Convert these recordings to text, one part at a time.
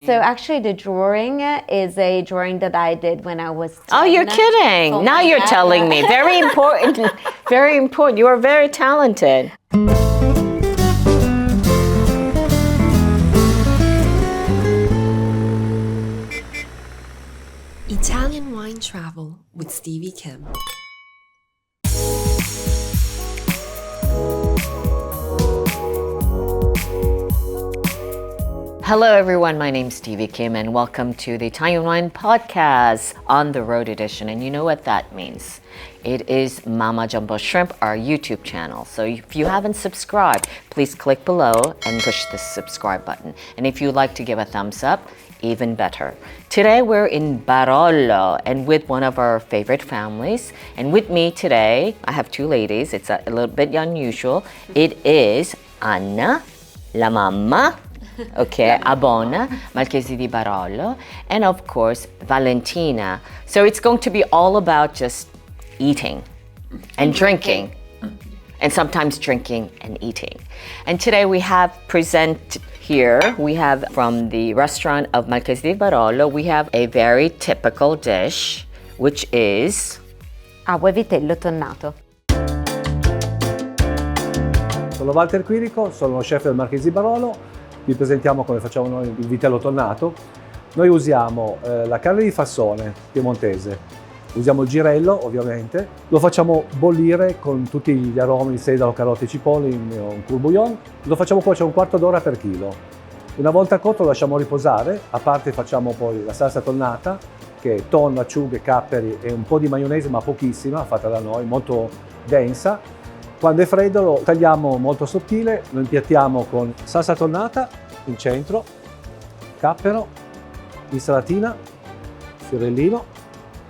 So actually the drawing is a drawing that I did when I was 10. Oh, you're kidding. Oh, Now you're telling me. Very important. Very important. You are very talented. Italian Wine Travel with Stevie Kim. Hello everyone, my name's Stevie Kim and welcome to the Italian Wine Podcast on the road edition. And you know what that means. It is Mama Jumbo Shrimp, our YouTube channel. So if you haven't subscribed, please click below and push the subscribe button. And if you'd like to give a thumbs up, even better. Today we're in Barolo and with one of our favorite families. And with me today, I have two ladies. It's a little bit unusual. It is Anna, la mamma, okay, Abbona, Marchesi di Barolo, and of course, Valentina. So it's going to be all about just eating and drinking, and sometimes drinking and eating. And today we have we have from the restaurant of Marchesi di Barolo, we have a very typical dish, which is Acqua e Vitello tonnato. Sono Valter Quirico, sono lo chef del Marchesi di Barolo. Vi presentiamo come facciamo noi il vitello tonnato. Noi usiamo la carne di fassone piemontese, usiamo il girello ovviamente, lo facciamo bollire con tutti gli aromi, sedano, carote e cipolle in un court bouillon, lo facciamo cuocere un quarto d'ora per chilo. Una volta cotto lo lasciamo riposare, a parte facciamo poi la salsa tonnata, che è tonno, acciughe, capperi e un po' di maionese, ma pochissima, fatta da noi, molto densa. Quando è freddo lo tagliamo molto sottile, lo impiattiamo con salsa tonnata in centro, cappero, insalatina, fiorellino,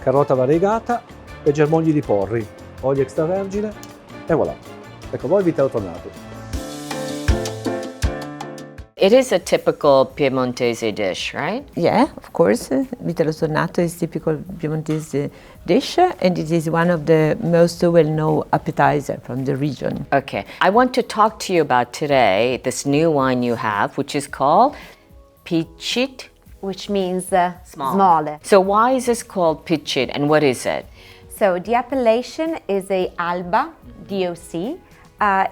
carota variegata e germogli di porri, olio extravergine e voilà. Ecco voi il vitello tonnato. It is a typical Piemontese dish, right? Yeah, of course. Vitello tonnato is typical Piemontese dish, and it is one of the most well-known appetizer from the region. Okay, I want to talk to you about today this new wine you have, which is called Pichet, Which means small. smaller. So why is this called Pichet and what is it? So the appellation is a Alba DOC.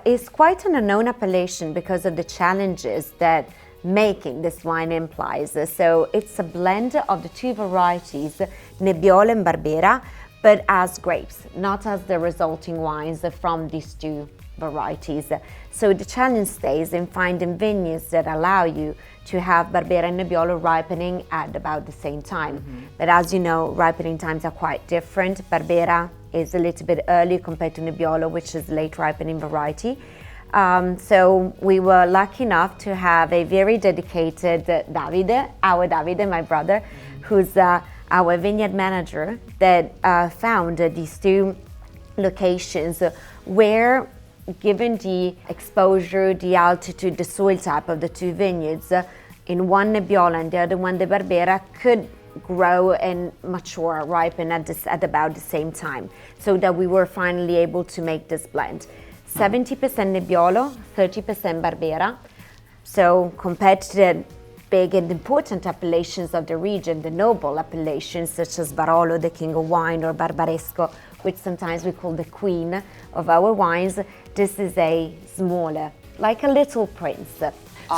Is quite an unknown appellation because of the challenges that making this wine implies. So it's a blend of the two varieties, Nebbiolo and Barbera, but as grapes, not as the resulting wines from these two varieties. So the challenge stays in finding vineyards that allow you to have Barbera and Nebbiolo ripening at about the same time. Mm-hmm. But as you know, ripening times are quite different. Barbera is a little bit early compared to Nebbiolo, which is late ripening variety. So we were lucky enough to have a very dedicated Davide, my brother, who's our vineyard manager, that found these two locations where, given the exposure, the altitude, the soil type of the two vineyards, in one Nebbiolo and the other one the Barbera could grow and mature, ripen at about the same time, so that we were finally able to make this blend. 70% Nebbiolo, 30% Barbera. So compared to the big and important appellations of the region, the noble appellations such as Barolo, the king of wine, or Barbaresco, which sometimes we call the queen of our wines, this is a smaller, like a little prince.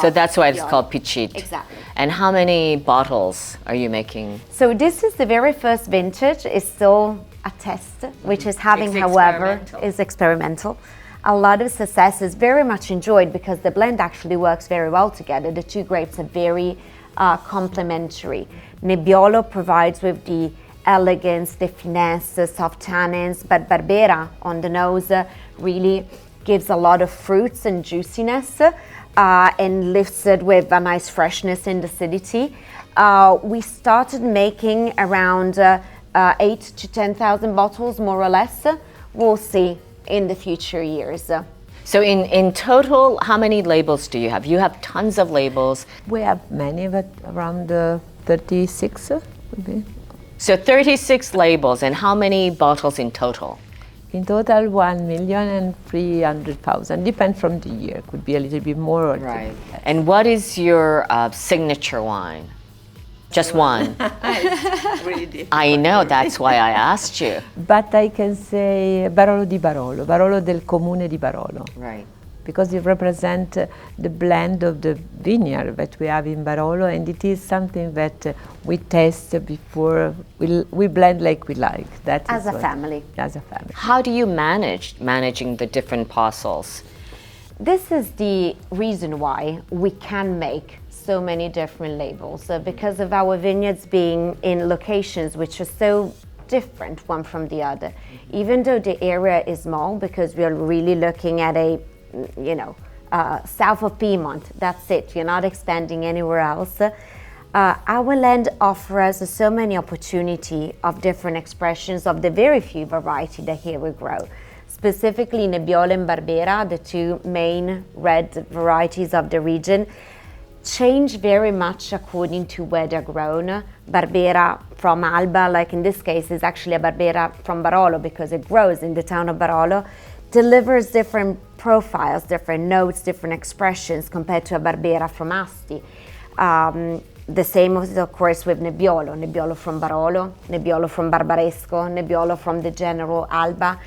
So that's why it's called Pichet. Exactly. And how many bottles are you making? So this is the very first vintage. It's still a test, which is having, is experimental. A lot of success is very much enjoyed because the blend actually works very well together. The two grapes are very complementary. Nebbiolo provides with the elegance, the finesse, the soft tannins, but Barbera on the nose really gives a lot of fruits and juiciness. And lifts it with a nice freshness and acidity. We started making around 8 to 10,000 bottles, more or less. We'll see in the future years. So in total, how many labels do you have? You have tons of labels. We have many, but around 36 would be. So 36 labels, and how many bottles in total? In total, 1,300,000. Depends from the year. Could be a little bit more or right. And what is your signature wine? Just one. Really difficult. I know, that's why I asked you. But I can say Barolo di Barolo, Barolo del Comune di Barolo, Right. because it represents the blend of the vineyard that we have in Barolo, and it is something that we taste before we blend like we like. That As is a what- family. As a family. How do you managing the different parcels? This is the reason why we can make so many different labels, because of our vineyards being in locations which are so different one from the other. Even though the area is small, because we are really looking at a, south of Piedmont, that's it, you're not expanding anywhere else. Our land offers us so many opportunity of different expressions of the very few variety that here we grow. Specifically Nebbiolo and Barbera, the two main red varieties of the region, change very much according to where they're grown. Barbera from Alba, like in this case, is actually a Barbera from Barolo because it grows in the town of Barolo, delivers different profiles, different notes, different expressions compared to a Barbera from Asti. The same is, of course, with Nebbiolo. Nebbiolo from Barolo, Nebbiolo from Barbaresco, Nebbiolo from the general Alba.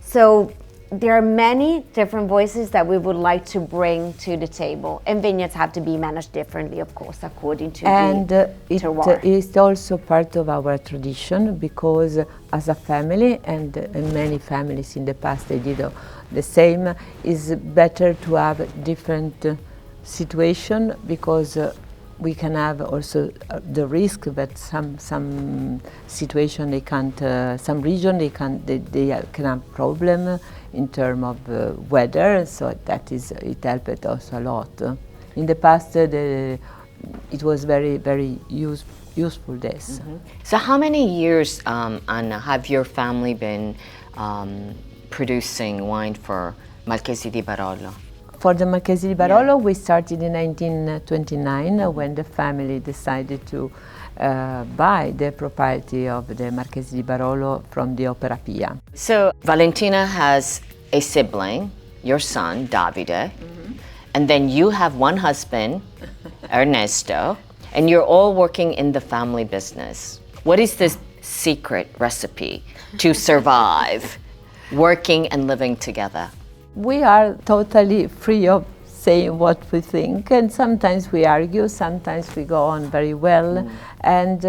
So there are many different voices that we would like to bring to the table, and vineyards have to be managed differently, of course, according to the terroir. It is also part of our tradition, because as a family, and many families in the past they did the same, is better to have different situation, because we can have also the risk that some situation they can't, some region they can have problem in terms of weather, so that is, it helped us a lot. In the past, it was very useful this. So how many years, Anna, have your family been producing wine for Marchesi di Barolo? For the Marchesi di Barolo, we started in 1929 when the family decided to buy the property of the Marchesi di Barolo from the Opera Pia. So Valentina has a sibling, your son, Davide, and then you have one husband, Ernesto, and you're all working in the family business. What is the secret recipe to survive working and living together? We are totally free of saying what we think, and sometimes we argue, sometimes we go on very well, and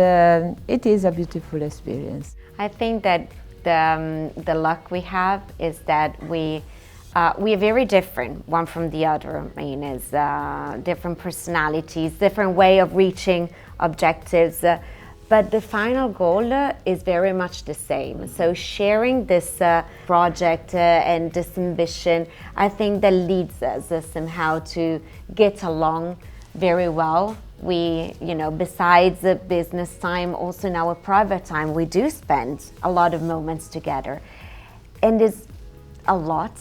it is a beautiful experience. I think that the luck we have is that we are very different one from the other. I mean, it's different personalities, different way of reaching objectives, but the final goal is very much the same. So sharing this project and this ambition, I think that leads us somehow to get along very well. We, besides the business time, also in our private time, we do spend a lot of moments together. And it's a lot,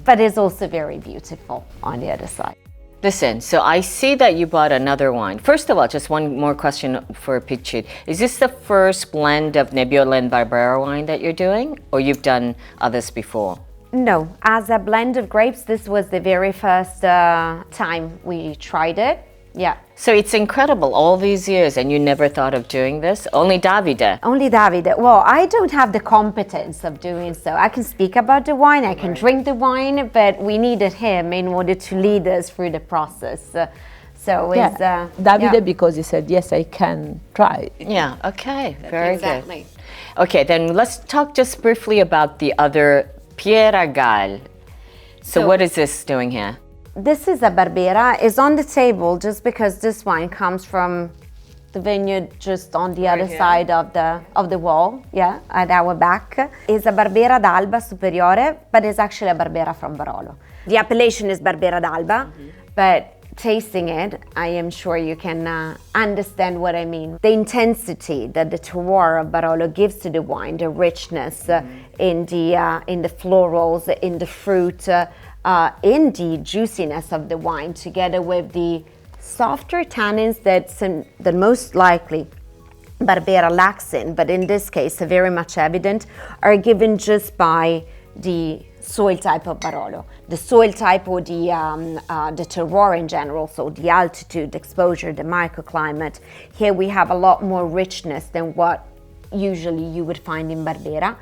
but it's also very beautiful on the other side. Listen, so I see that you bought another wine. First of all, just one more question for Pichet. Is this the first blend of Nebbiolo and Barbera wine that you're doing, or you've done others before? No, as a blend of grapes, this was the very first time we tried it. Yeah. So it's incredible, all these years, and you never thought of doing this? Only Davide? Only Davide. Well, I don't have the competence of doing so. I can speak about the wine, I can drink the wine, but we needed him in order to lead us through the process. Davide, because he said, yes, I can try. Yeah, okay, very exactly. good. Okay, then let's talk just briefly about the other Peiragal. So what is this doing here? This is a Barbera. It's on the table just because this wine comes from the vineyard just on the other side of the wall, yeah, at our back. It's a Barbera d'Alba Superiore, but it's actually a Barbera from Barolo. The appellation is Barbera d'Alba, but tasting it, I am sure you can understand what I mean. The intensity that the terroir of Barolo gives to the wine, the richness in the florals, in the fruit, in the juiciness of the wine, together with the softer tannins that most likely Barbera lacks in, but in this case are very much evident, are given just by the soil type of Barolo. The soil type or the terroir in general, so the altitude, exposure, the microclimate. Here we have a lot more richness than what usually you would find in Barbera.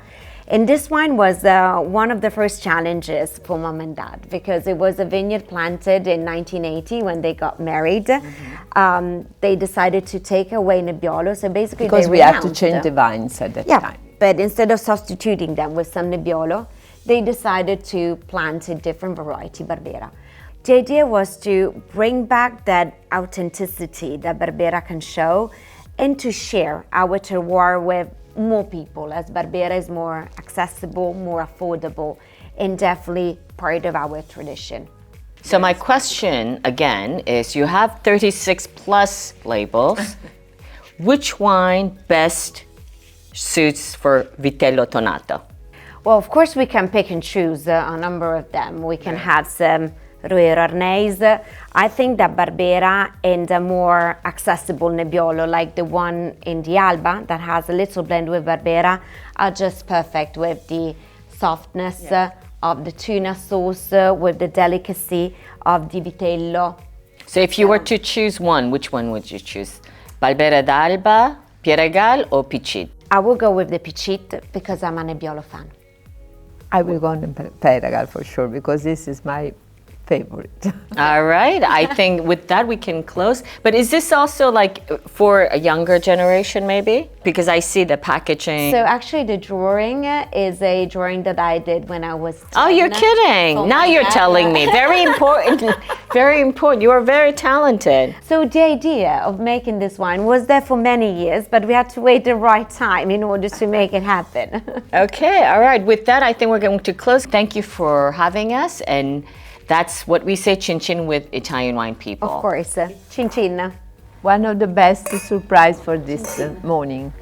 And this wine was one of the first challenges for mom and dad, because it was a vineyard planted in 1980 when they got married. They decided to take away Nebbiolo, so basically Because we had to change the vines at that time. But instead of substituting them with some Nebbiolo, they decided to plant a different variety, Barbera. The idea was to bring back that authenticity that Barbera can show and to share our terroir with more people, as Barbera is more accessible, more affordable, and definitely part of our tradition. So my question again is, you have 36 plus labels. Which wine best suits for Vitello tonnato? Well, of course, we can pick and choose a number of them. We can have some Roero Arneis. I think that Barbera and a more accessible Nebbiolo, like the one in the Alba that has a little blend with Barbera, are just perfect with the softness of the tuna sauce, with the delicacy of the Vitello. So if you were to choose one, which one would you choose? Barbera d'Alba, Peiragal, or Pichet? I will go with the Pichet because I'm a Nebbiolo fan. I will go on Peiragal for sure, because this is my favorite. All right, I think with that we can close. But is this also like for a younger generation maybe? Because I see the packaging. So actually the drawing is a drawing that I did when I was 10. Oh, you're kidding. Now you're telling me. Very important. Very important. You are very talented. So the idea of making this wine was there for many years, but we had to wait the right time in order to make it happen. Okay, all right. With that, I think we're going to close. Thank you for having us. And that's what we say chin chin with Italian wine people. Of course. Cin cin. One of the best surprise for this morning.